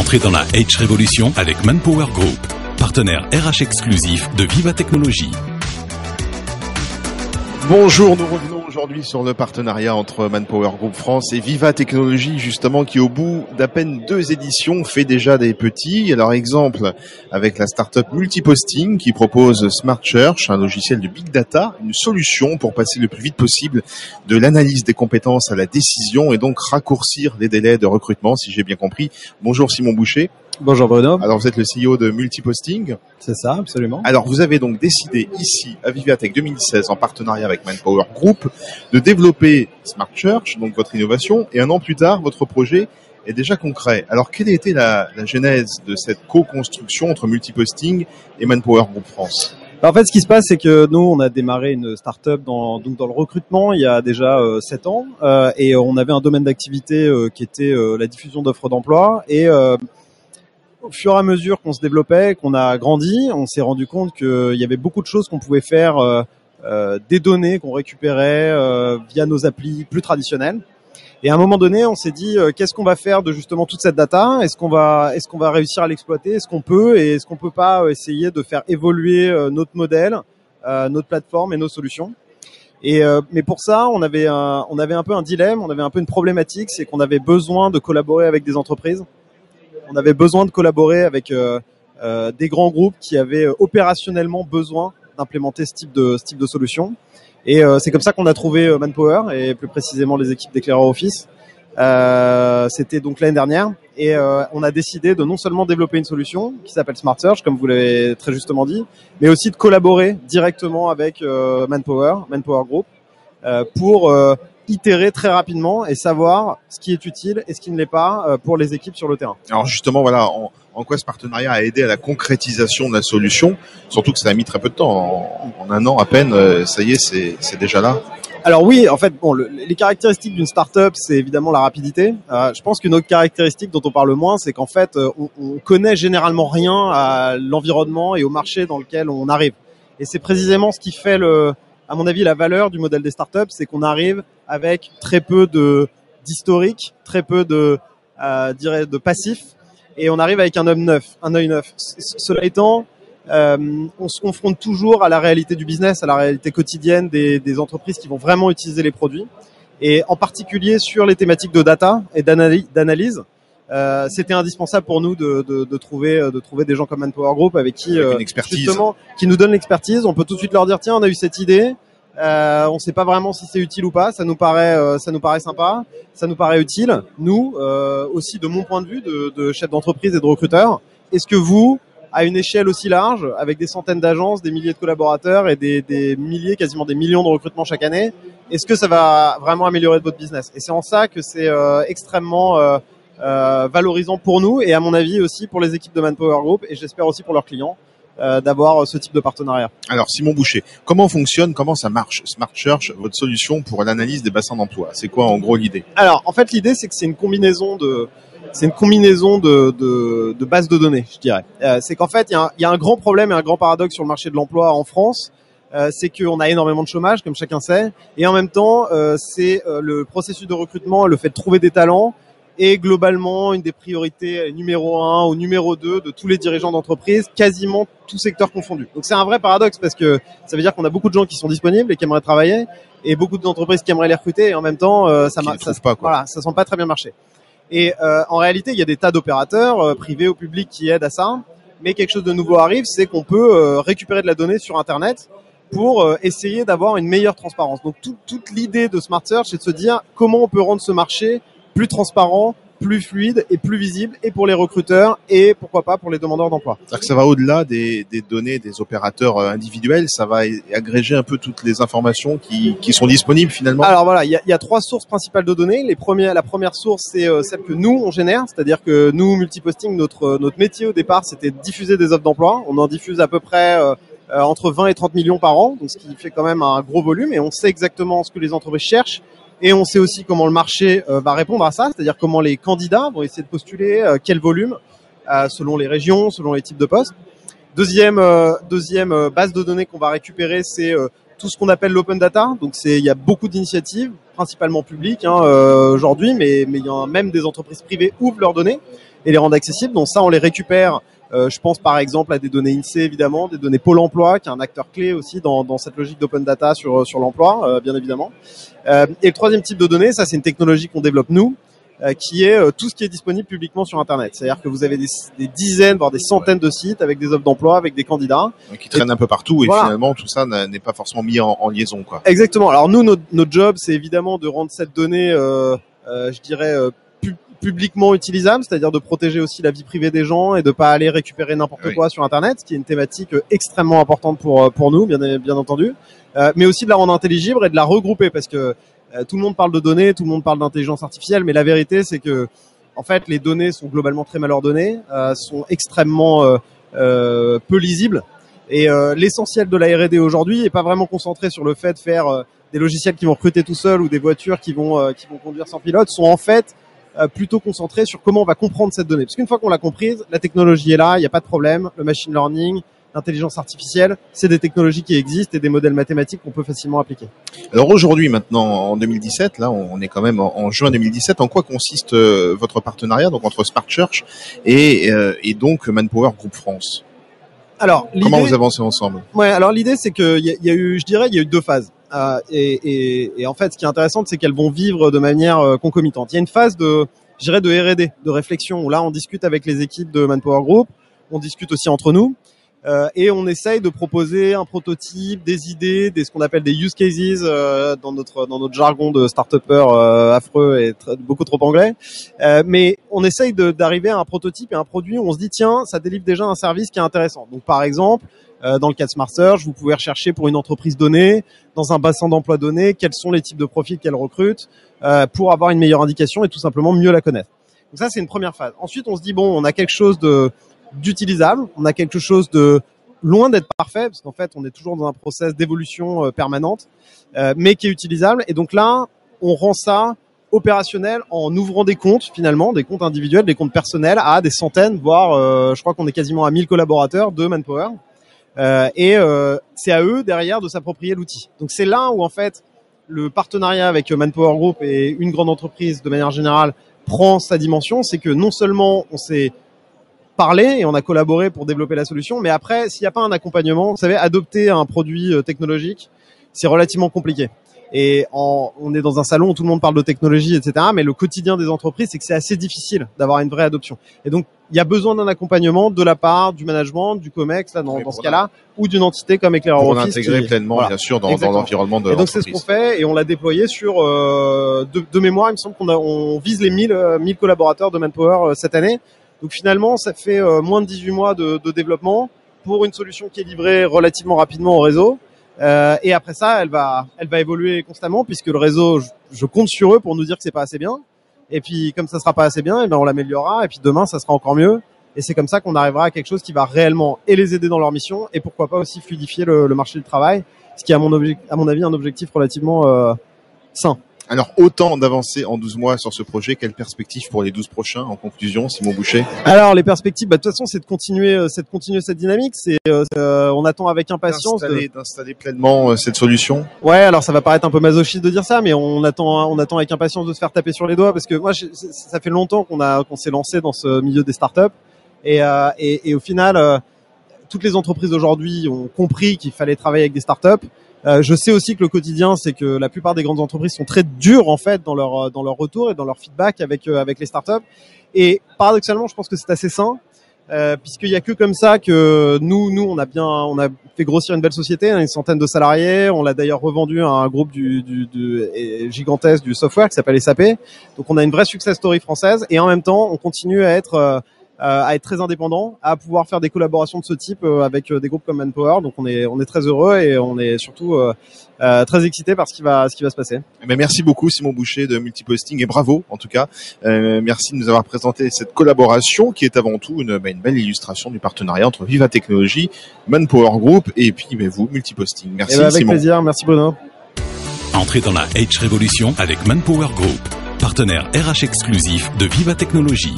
Entrez dans la H Révolution avec Manpower Group, partenaire RH exclusif de Viva Technologies. Bonjour, nous revenons aujourd'hui sur le partenariat entre Manpower Group France et Viva Technologies, justement, qui au bout d'à peine 2 éditions fait déjà des petits. Alors exemple, avec la startup Multiposting qui propose Smart Search, un logiciel de big data, une solution pour passer le plus vite possible de l'analyse des compétences à la décision et donc raccourcir les délais de recrutement, si j'ai bien compris. Bonjour Simon Boucher. Bonjour Bruno. Alors vous êtes le CEO de Multiposting. C'est ça, absolument. Alors vous avez donc décidé ici à Vivatech 2016 en partenariat avec Manpower Group de développer Smart Search, donc votre innovation, et 1 an plus tard votre projet est déjà concret. Alors quelle a été la genèse de cette co-construction entre Multiposting et Manpower Group France? En fait, ce qui se passe, c'est que nous, on a démarré une start-up dans le recrutement il y a déjà 7 ans, et on avait un domaine d'activité qui était la diffusion d'offres d'emploi. Et au fur et à mesure qu'on se développait, qu'on a grandi, on s'est rendu compte qu'il y avait beaucoup de choses qu'on pouvait faire, des données qu'on récupérait via nos applis plus traditionnelles. Et à un moment donné, on s'est dit qu'est-ce qu'on va faire de justement toute cette data? Est-ce qu'on va réussir à l'exploiter? Est-ce qu'on peut, et est-ce qu'on peut pas essayer de faire évoluer notre modèle, notre plateforme et nos solutions? Mais pour ça, on avait un peu un dilemme, on avait un peu une problématique, c'est qu'on avait besoin de collaborer avec des entreprises. On avait besoin de collaborer avec des grands groupes qui avaient opérationnellement besoin d'implémenter ce type de solution. Et c'est comme ça qu'on a trouvé Manpower et plus précisément les équipes d'Eclaireur Office. C'était donc l'année dernière et on a décidé de non seulement développer une solution qui s'appelle Smart Search, comme vous l'avez très justement dit, mais aussi de collaborer directement avec Manpower Group pour itérer très rapidement et savoir ce qui est utile et ce qui ne l'est pas pour les équipes sur le terrain. Alors justement, voilà, en quoi ce partenariat a aidé à la concrétisation de la solution, surtout que ça a mis très peu de temps, en 1 an à peine, ça y est, c'est déjà là. Alors oui, en fait, bon, les caractéristiques d'une start-up, c'est évidemment la rapidité. Je pense qu'une autre caractéristique dont on parle moins, c'est qu'en fait, on connaît généralement rien à l'environnement et au marché dans lequel on arrive. Et c'est précisément ce qui fait à mon avis, la valeur du modèle des startups, c'est qu'on arrive avec très peu d'historique, très peu de passif, et on arrive avec un œil neuf. Cela étant, on se confronte toujours à la réalité du business, à la réalité quotidienne des entreprises qui vont vraiment utiliser les produits, et en particulier sur les thématiques de data et d'analyse. C'était indispensable pour nous de trouver des gens comme Manpower Group avec qui justement qui nous donnent l'expertise. On peut tout de suite leur dire tiens, on a eu cette idée, on sait pas vraiment si c'est utile ou pas, ça nous paraît sympa, ça nous paraît utile. Nous aussi, de mon point de vue de chef d'entreprise et de recruteur, est-ce que vous, à une échelle aussi large, avec des centaines d'agences, des milliers de collaborateurs et des milliers, quasiment des millions de recrutements chaque année, est-ce que ça va vraiment améliorer votre business? Et c'est en ça que c'est extrêmement valorisant pour nous et à mon avis aussi pour les équipes de Manpower Group et j'espère aussi pour leurs clients d'avoir ce type de partenariat. Alors Simon Boucher, comment ça marche Smart Search, votre solution pour l'analyse des bassins d'emploi? C'est quoi en gros l'idée? Alors en fait l'idée c'est que c'est une combinaison de bases de données, je dirais. C'est qu'en fait il y a un grand problème et un grand paradoxe sur le marché de l'emploi en France. C'est qu'on a énormément de chômage, comme chacun sait, et en même temps c'est le processus de recrutement, le fait de trouver des talents est globalement une des priorités numéro 1 ou numéro 2 de tous les dirigeants d'entreprise, quasiment tous secteurs confondus. Donc c'est un vrai paradoxe parce que ça veut dire qu'on a beaucoup de gens qui sont disponibles et qui aimeraient travailler et beaucoup d'entreprises qui aimeraient les recruter et en même temps ça semble pas très bien marcher. Et en réalité, il y a des tas d'opérateurs privés ou publics qui aident à ça, mais quelque chose de nouveau arrive, c'est qu'on peut récupérer de la donnée sur Internet pour essayer d'avoir une meilleure transparence. Donc toute l'idée de Smart Search, c'est de se dire comment on peut rendre ce marché plus transparent, plus fluide et plus visible, et pour les recruteurs et pourquoi pas pour les demandeurs d'emploi. C'est-à-dire que ça va au-delà des données des opérateurs individuels, ça va agréger un peu toutes les informations qui sont disponibles finalement. Alors voilà, il y a 3 sources principales de données. La première source, c'est celle que nous on génère, c'est-à-dire que nous, Multiposting, notre métier au départ, c'était de diffuser des offres d'emploi. On en diffuse à peu près entre 20 et 30 millions par an, donc ce qui fait quand même un gros volume, et on sait exactement ce que les entreprises cherchent. Et on sait aussi comment le marché va répondre à ça, c'est-à-dire comment les candidats vont essayer de postuler, quel volume, selon les régions, selon les types de postes. Deuxième base de données qu'on va récupérer, c'est tout ce qu'on appelle l'open data. Donc il y a beaucoup d'initiatives, principalement publiques aujourd'hui, mais il y a même des entreprises privées ouvrent leurs données. et les rendre accessibles. Donc ça, on les récupère. Je pense par exemple à des données INSEE évidemment, des données Pôle Emploi, qui est un acteur clé aussi dans cette logique d'open data sur l'emploi, bien évidemment. Et le troisième type de données, ça c'est une technologie qu'on développe nous, qui est tout ce qui est disponible publiquement sur Internet. C'est-à-dire que vous avez des dizaines, voire des centaines de sites avec des offres d'emploi, avec des candidats. Qui traînent un peu partout et voilà. Finalement tout ça n'est pas forcément mis en liaison, quoi. Exactement. Alors nous, notre job, c'est évidemment de rendre cette donnée, je dirais, publiquement utilisable, c'est-à-dire de protéger aussi la vie privée des gens et de pas aller récupérer n'importe quoi sur Internet, ce qui est une thématique extrêmement importante pour nous, bien entendu, mais aussi de la rendre intelligible et de la regrouper, parce que tout le monde parle de données, tout le monde parle d'intelligence artificielle, mais la vérité, c'est que en fait, les données sont globalement très mal ordonnées, sont extrêmement peu lisibles, et l'essentiel de la R&D aujourd'hui est pas vraiment concentré sur le fait de faire des logiciels qui vont recruter tout seuls ou des voitures qui vont conduire sans pilote, sont en fait plutôt concentré sur comment on va comprendre cette donnée. Parce qu'une fois qu'on l'a comprise, la technologie est là, il n'y a pas de problème. Le machine learning, l'intelligence artificielle, c'est des technologies qui existent et des modèles mathématiques qu'on peut facilement appliquer. Alors aujourd'hui, maintenant, en 2017, là, on est quand même en juin 2017. En quoi consiste votre partenariat donc entre Smart Search et donc Manpower Group France? Alors, comment vous avancez ensemble? Ouais, alors l'idée c'est que il y a eu deux phases. Et en fait, ce qui est intéressant, c'est qu'elles vont vivre de manière concomitante. Il y a une phase de R&D, de réflexion, où là, on discute avec les équipes de Manpower Group, on discute aussi entre nous, et on essaye de proposer un prototype, des idées, ce qu'on appelle des use cases dans notre jargon de start-upper affreux et beaucoup trop anglais. Mais on essaye d'arriver à un prototype et un produit où on se dit tiens, ça délivre déjà un service qui est intéressant. Donc par exemple, dans le cas de Smart Search, vous pouvez rechercher pour une entreprise donnée, dans un bassin d'emploi donné, quels sont les types de profils qu'elle recrute, pour avoir une meilleure indication et tout simplement mieux la connaître. Donc ça, c'est une première phase. Ensuite, on se dit bon, on a quelque chose d'utilisable, on a quelque chose de loin d'être parfait, parce qu'en fait, on est toujours dans un process d'évolution permanente, mais qui est utilisable. Et donc là, on rend ça opérationnel en ouvrant des comptes, finalement, des comptes individuels, des comptes personnels à des centaines, voire je crois qu'on est quasiment à 1000 collaborateurs de Manpower. C'est à eux derrière de s'approprier l'outil. Donc c'est là où en fait le partenariat avec Manpower Group et une grande entreprise de manière générale prend sa dimension, c'est que non seulement on s'est parlé et on a collaboré pour développer la solution, mais après s'il n'y a pas un accompagnement, vous savez, adopter un produit technologique, c'est relativement compliqué. Et on est dans un salon où tout le monde parle de technologie, etc. Mais le quotidien des entreprises, c'est que c'est assez difficile d'avoir une vraie adoption. Et donc, il y a besoin d'un accompagnement de la part du management, du COMEX, là, dans ce cas-là, ou d'une entité comme Eclaireur Office. Pour l'intégrer pleinement, voilà, bien sûr, dans l'environnement de l'entreprise. Et donc, c'est ce qu'on fait, et on l'a déployé sur, de mémoire, il me semble on vise les 1000 collaborateurs de Manpower cette année. Donc, finalement, ça fait moins de 18 mois de développement pour une solution qui est livrée relativement rapidement au réseau. Et après ça, elle va évoluer constamment, puisque le réseau, je compte sur eux pour nous dire que c'est pas assez bien. Et puis, comme ça sera pas assez bien, et ben on l'améliorera. Et puis demain, ça sera encore mieux. Et c'est comme ça qu'on arrivera à quelque chose qui va réellement et les aider dans leur mission, et pourquoi pas aussi fluidifier le marché du travail, ce qui est à mon avis un objectif relativement sain. Alors, autant d'avancer en 12 mois sur ce projet, quelles perspectives pour les 12 prochains, en conclusion, Simon Boucher? Alors, les perspectives, de toute façon, c'est de continuer cette dynamique. On attend avec impatience d'installer pleinement cette solution. Ouais, alors ça va paraître un peu masochiste de dire ça, mais on attend avec impatience de se faire taper sur les doigts, parce que moi, ça fait longtemps qu'on s'est lancé dans ce milieu des startups, et au final, toutes les entreprises aujourd'hui ont compris qu'il fallait travailler avec des startups. Je sais aussi que le quotidien, c'est que la plupart des grandes entreprises sont très dures en fait dans leur retour et dans leur feedback avec les startups. Et paradoxalement, je pense que c'est assez sain, puisqu'il y a que comme ça que nous on a fait grossir une belle société, une centaine de salariés. On l'a d'ailleurs revendu à un groupe gigantesque du software qui s'appelle SAP. Donc on a une vraie success story française, et en même temps, on continue à être très indépendant, à pouvoir faire des collaborations de ce type avec des groupes comme Manpower. Donc on est très heureux, et on est surtout très excité par ce qui va se passer. Mais merci beaucoup Simon Boucher de Multiposting, et bravo en tout cas. Merci de nous avoir présenté cette collaboration qui est avant tout une belle illustration du partenariat entre Viva Technology, Manpower Group et puis vous, Multiposting. Merci avec Simon. Avec plaisir, merci Bruno. Entrez dans la H Révolution avec Manpower Group, partenaire RH exclusif de Viva Technology.